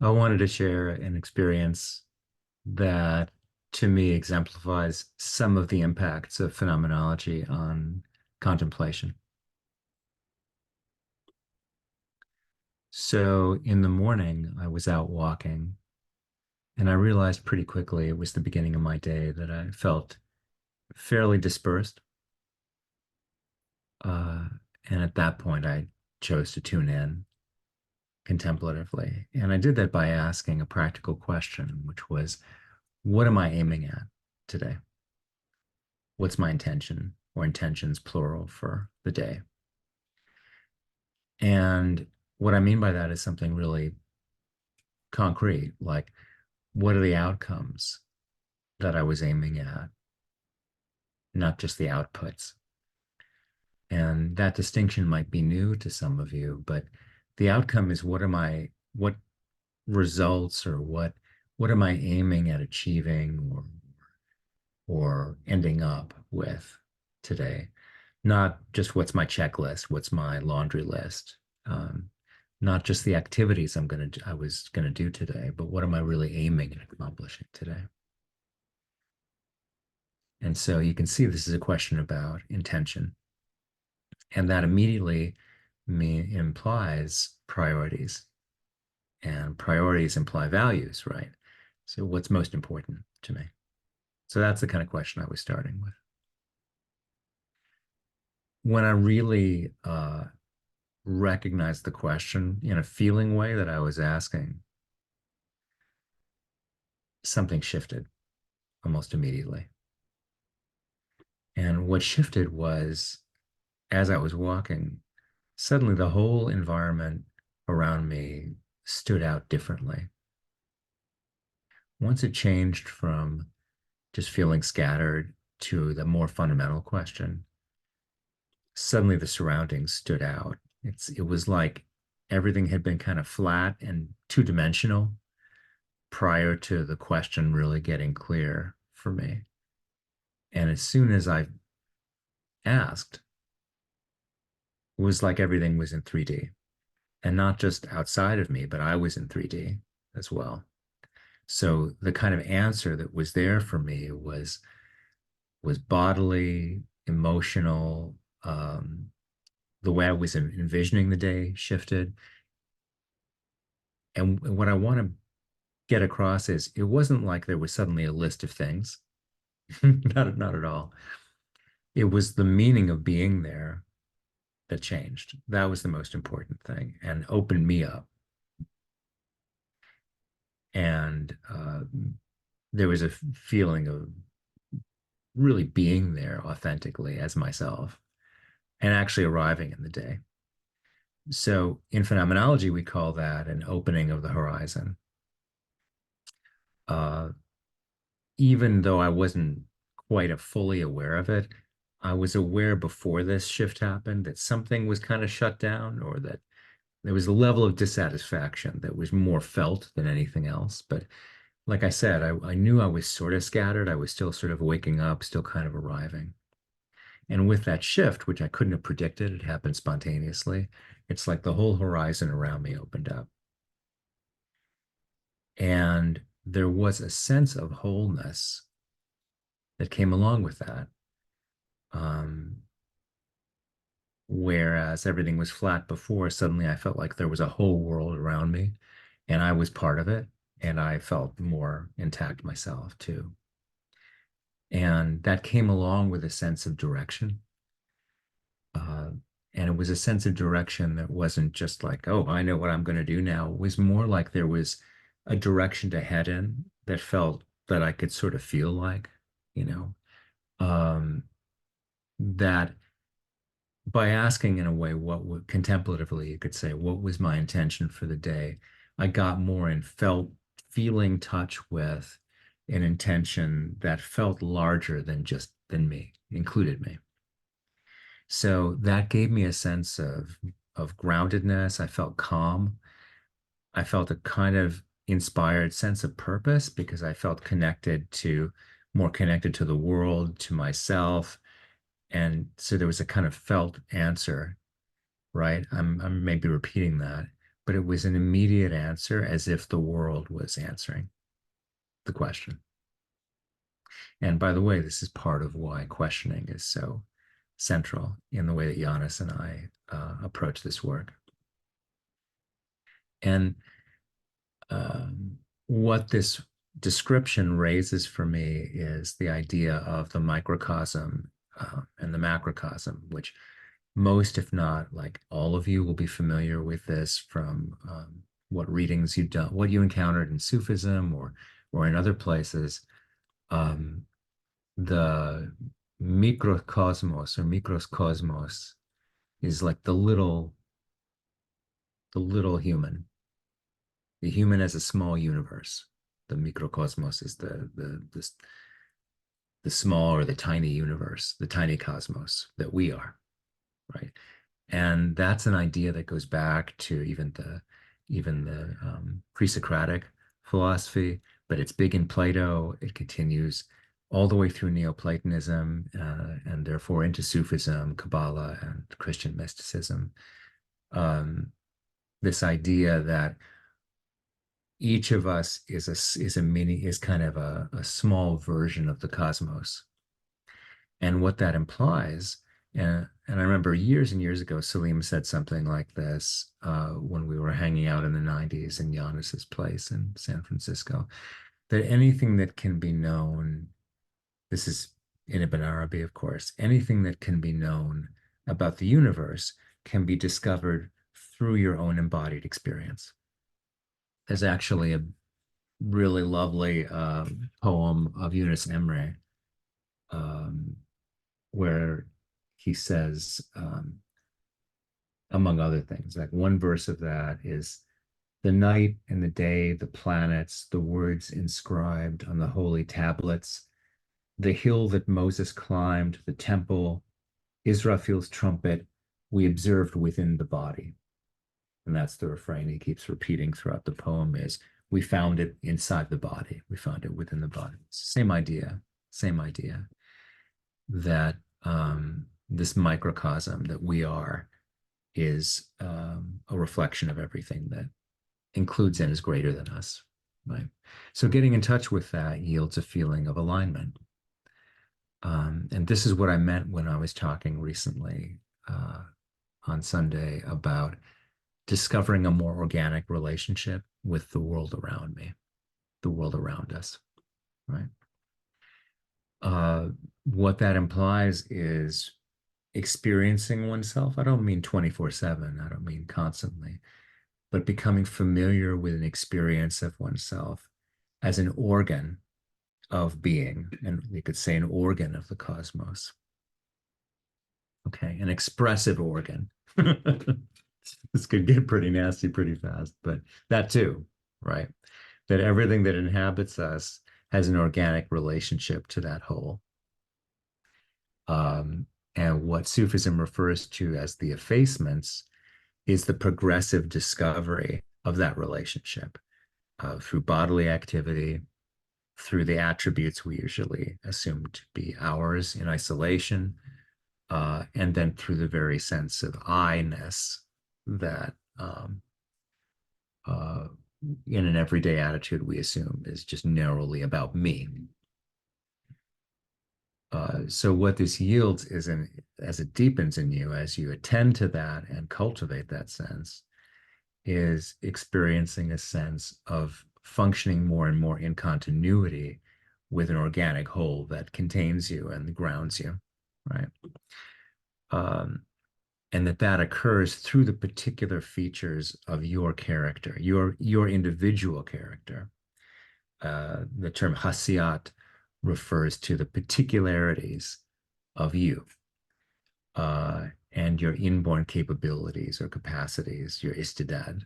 I wanted to share an experience that to me exemplifies some of the impacts of phenomenology on contemplation. So in the morning, I was out walking and I realized pretty quickly it was the beginning of my day that I felt fairly dispersed. Uh, and at that point, I chose to tune in contemplatively. And I did that by asking a practical question, which was, what am I aiming at today? What's my intention or intentions plural for the day? And what I mean by that is something really concrete, like what are the outcomes that I was aiming at, not just the outputs. And that distinction might be new to some of you, but the outcome is what results or what am I aiming at achieving or ending up with today? Not just what's my checklist, what's my laundry list, not just the activities I was gonna do today, but what am I really aiming at accomplishing today? And so you can see this is a question about intention, and that immediately implies priorities, and priorities imply values, right? So what's most important to me? So that's the kind of question I was starting with. When I really recognized the question in a feeling way that I was asking, something shifted almost immediately. And what shifted was as I was walking, suddenly the whole environment around me stood out differently. Once it changed from just feeling scattered to the more fundamental question, suddenly the surroundings stood out. It was like everything had been kind of flat and two-dimensional prior to the question really getting clear for me. And as soon as I asked, it was like everything was in 3D and not just outside of me, but I was in 3D as well. So the kind of answer that was there for me was bodily, emotional. The way I was envisioning the day shifted. And what I want to get across is it wasn't like there was suddenly a list of things. Not at all. It was the meaning of being there that changed. That was the most important thing and opened me up. And there was a feeling of really being there authentically as myself and actually arriving in the day. So in phenomenology, we call that an opening of the horizon. Uh, Even though I wasn't quite fully aware of it, I was aware before this shift happened that something was kind of shut down or that there was a level of dissatisfaction that was more felt than anything else. But like I said, I knew I was sort of scattered. I was still sort of waking up, still kind of arriving. And with that shift, which I couldn't have predicted, it happened spontaneously. It's like the whole horizon around me opened up. And there was a sense of wholeness that came along with that. Um, Whereas everything was flat before, suddenly I felt like there was a whole world around me and I was part of it. And I felt more intact myself too. And that came along with a sense of direction. Uh, and it was a sense of direction that wasn't just like, oh, I know what I'm going to do now. It was more like there was a direction to head in that felt that I could sort of feel like, you know, that by asking in a way, what would contemplatively, you could say, what was my intention for the day? I got more and felt feeling touch with an intention that felt larger than just than me, included me. So that gave me a sense of groundedness. I felt calm. I felt a kind of inspired sense of purpose because I felt more connected to the world, to myself. And so there was a kind of felt answer, right? I'm maybe repeating that, but it was an immediate answer as if the world was answering the question. And by the way, this is part of why questioning is so central in the way that Giannis and I approach this work. And what this description raises for me is the idea of the microcosm and the macrocosm, which most, if not like all of you, will be familiar with this from what readings you've done, what you encountered in Sufism or in other places. The microcosmos or microcosmos is like the little human, the human as a small universe. The microcosmos is the small or the tiny universe, the tiny cosmos that we are, right? And that's an idea that goes back to even the pre-Socratic philosophy, but it's big in Plato. It continues all the way through Neoplatonism and therefore into Sufism, Kabbalah, and Christian mysticism. This idea that each of us is kind of a small version of the cosmos, and what that implies. And I remember years and years ago, Salim said something like this when we were hanging out in the 90s in Giannis's place in San Francisco, that anything that can be known, this is in Ibn Arabi, of course, anything that can be known about the universe can be discovered through your own embodied experience. There's actually a really lovely poem of Yunus Emre where he says, among other things, like one verse of that is, the night and the day, the planets, the words inscribed on the holy tablets, the hill that Moses climbed, the temple, Israfil's trumpet, we observed within the body. And that's the refrain he keeps repeating throughout the poem is, we found it inside the body. We found it within the body. Same idea that this microcosm that we are is a reflection of everything that includes and is greater than us, right? So getting in touch with that yields a feeling of alignment. And this is what I meant when I was talking recently on Sunday about discovering a more organic relationship with the world around me, the world around us, right? What that implies is experiencing oneself. I don't mean 24/7, I don't mean constantly, but becoming familiar with an experience of oneself as an organ of being, and we could say an organ of the cosmos. Okay, an expressive organ. This could get pretty nasty pretty fast, but that too, right? That everything that inhabits us has an organic relationship to that whole. And what Sufism refers to as the effacements is the progressive discovery of that relationship through bodily activity, through the attributes we usually assume to be ours in isolation, and then through the very sense of I-ness that in an everyday attitude we assume is just narrowly about me. So what this yields is, as it deepens in you, as you attend to that and cultivate that sense, is experiencing a sense of functioning more and more in continuity with an organic whole that contains you and grounds you, right? And that occurs through the particular features of your character, your individual character. The term hasiyat refers to the particularities of you and your inborn capabilities or capacities, your istidad.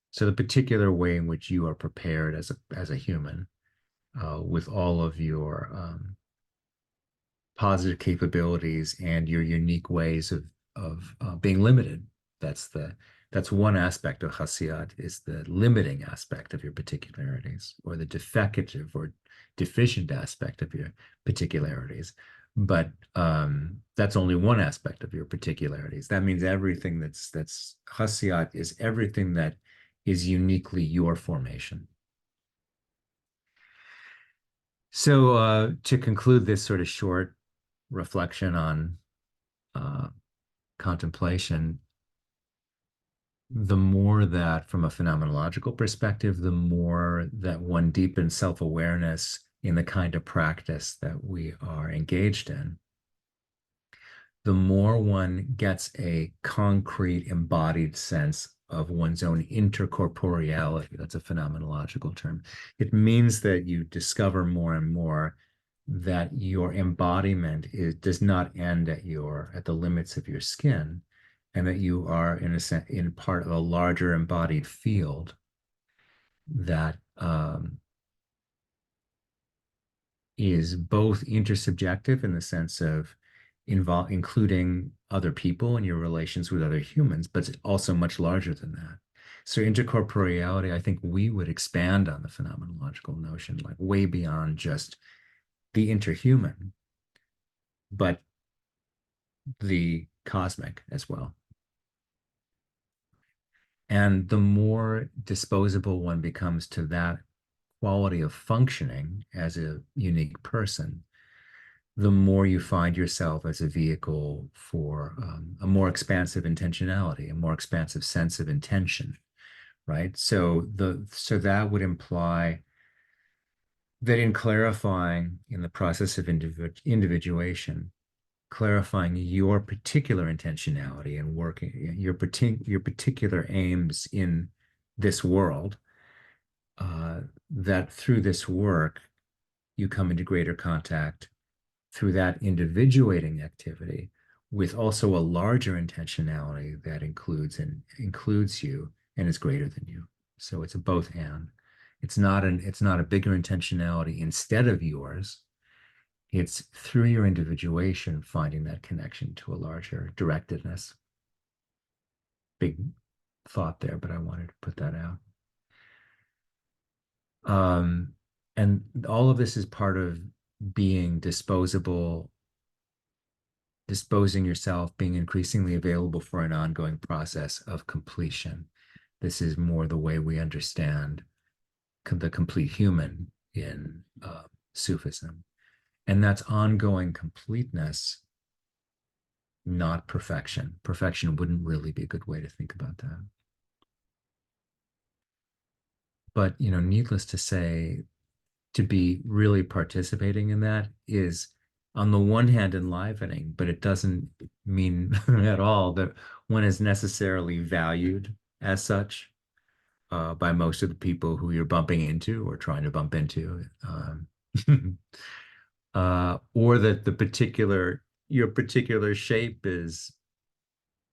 So the particular way in which you are prepared as a human with all of your positive capabilities and your unique ways of being limited. That's one aspect of hasiyat, is the limiting aspect of your particularities, or the defective or deficient aspect of your particularities. But that's only one aspect of your particularities. That means everything that's hasiyat is everything that is uniquely your formation. So to conclude this sort of short reflection on uh, contemplation, the more that, from a phenomenological perspective, the more that one deepens self-awareness in the kind of practice that we are engaged in, the more one gets a concrete, embodied sense of one's own intercorporeality. That's a phenomenological term. It means that you discover more and more that your embodiment does not end at the limits of your skin, and that you are in a sense in part of a larger embodied field that is both intersubjective in the sense of including other people and your relations with other humans, but it's also much larger than that. So intercorporeality, I think we would expand on the phenomenological notion, like way beyond just the interhuman, but the cosmic as well. And the more disposable one becomes to that quality of functioning as a unique person, the more you find yourself as a vehicle for a more expansive intentionality, a more expansive sense of intention, right? So that would imply that in clarifying in the process of individuation, clarifying your particular intentionality and working your particular aims in this world, that through this work you come into greater contact through that individuating activity with also a larger intentionality that includes you and is greater than you. So it's a both and. It's not a bigger intentionality instead of yours. It's through your individuation finding that connection to a larger directedness. Big thought there, but I wanted to put that out. And all of this is part of being disposable, disposing yourself, being increasingly available for an ongoing process of completion. This is more the way we understand the complete human in Sufism. And that's ongoing completeness, not perfection. Perfection wouldn't really be a good way to think about that. But, needless to say, to be really participating in that is, on the one hand, enlivening, but it doesn't mean at all that one is necessarily valued as such by most of the people who you're bumping into or trying to bump into, or that your particular shape is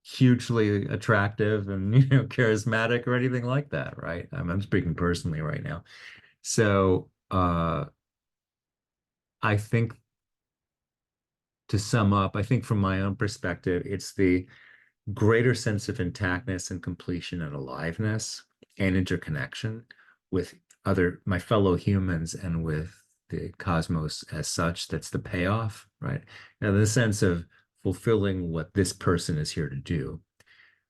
hugely attractive and charismatic or anything like that, right? I'm speaking personally right now. So I think, to sum up, I think from my own perspective, it's the greater sense of intactness and completion and aliveness and interconnection with my fellow humans and with the cosmos as such that's the payoff, right? Now, the sense of fulfilling what this person is here to do.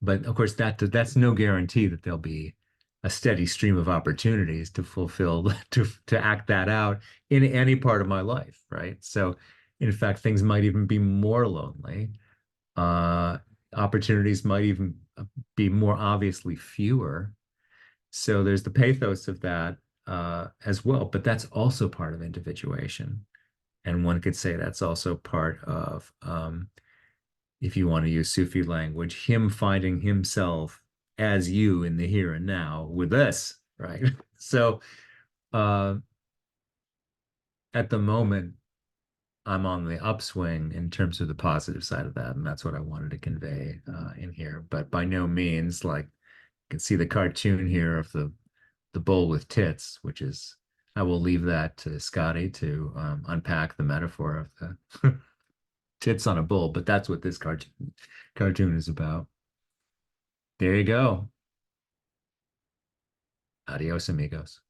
But of course, that's no guarantee that there'll be a steady stream of opportunities to fulfill to act that out in any part of my life, right? So, in fact, things might even be more lonely. Uh, Opportunities might even be more obviously fewer. So there's the pathos of that as well, but that's also part of individuation. And one could say that's also part of if you want to use Sufi language, him finding himself as you in the here and now with us, right? So uh, at the moment, I'm on the upswing in terms of the positive side of that, and that's what I wanted to convey in here. But by no means, like, you can see the cartoon here of the bull with tits, which is, I will leave that to Scotty to unpack the metaphor of the tits on a bull, but that's what this cartoon is about. There you go. Adios, amigos.